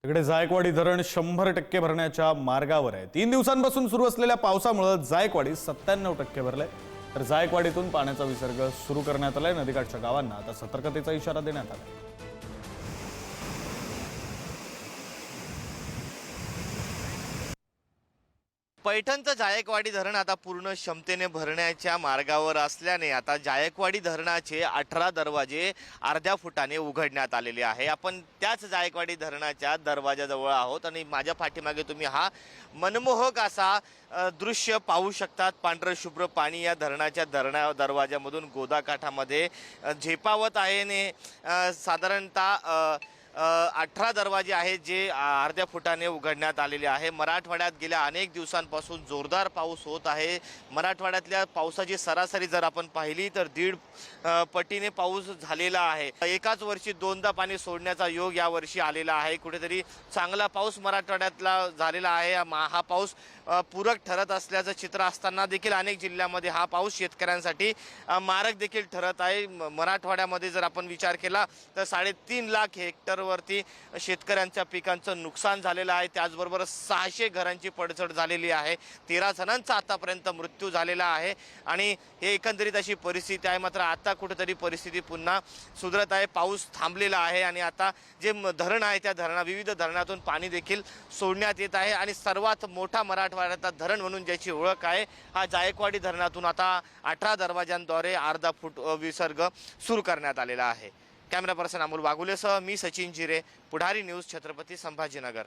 तिकडे जायकवाडी धरण 100% भरण्याच्या मार्गावर आहे। 3 दिवसांपासून सुरू असलेल्या पावसामुळे जायकवाडी 97% भरले। तर जायकवाडीतून पाण्याचा विसर्ग सुरू करण्यात आलाय। नदीकाठच्या गावांना आता सतर्कतेचा इशारा देण्यात आलाय। पैठणचं जायकवाडी धरण आता पूर्ण क्षमतेने भरण्याच्या मार्गावर असल्याने आता जायकवाडी धरणाचे 18 दरवाजे अर्ध्या फुटाने उघडण्यात आलेले आहे। आपण त्याच जायकवाडी धरणाच्या दरवाजाजवळ आहोत आणि माझ्या पाठीमागे तुम्ही हा मनमोहक असा दृश्य पाहू शकतात। पांढरं शुभ्र पाणी या धरणाच्या दरवाजामधून गोदाकाठामध्ये झेपावत आहे ने साधारणतः 18 दरवाजे आहेत जे अर्ध्या फुटाने उघडण्यात आलेले आहे। मराठवाड्यात गेल्या अनेक दिवसांपासून जोरदार पाऊस होत आहे। मराठवाड्यातल्या पावसाची सरासरी जर आपण पाहिली तर 1.5 पटीने पाऊस झालेला आहे। एकाच वर्षी 2दा पाणी सोडण्याचा योग यावर्षी आलेला आहे। कुठेतरी चांगला पाऊस मराठवाड्यातला झालेला आहे। हा पाऊस पूरक ठरत असल्याचं चित्र असताना देखील अनेक जिल्ह्यांमध्ये हा पाऊस शेतकऱ्यांसाठी मारक देखील ठरत आहे। मराठवाड्यामध्ये जर आपण विचार केला तर 3.5 लाख हेक्टर वरती शेतकऱ्यांच्या पिकांचं नुकसान झालेलं आहे। त्याचबरोबर 600 घरांची पडझड झालेली आहे। 13 जणांचा आतापर्यंत मृत्यू झालेला आहे आणि हे एकंदरीत अशी परिस्थिती आहे। मात्र आता कुठेतरी परिस्थिती पुन्हा सुधरत आहे। पाऊस थांबलेला आहे आणि आता जे धरण आहे त्या विविध धरणातून पाणी देखील सोडण्यात येत आहे आणि सर्वात मोठा मराठवाड्याचा धरण म्हणून ज्याची ओळख आहे हा जायकवाडी धरणातून आता 18 दरवाजांद्वारे अर्धा फूट विसर्ग सुरू करण्यात आलेला आहे। कॅमेरा पर्सन अमोल वाघुलेसह मी सचिन जिरे, पुढारी न्यूज, छत्रपती संभाजीनगर।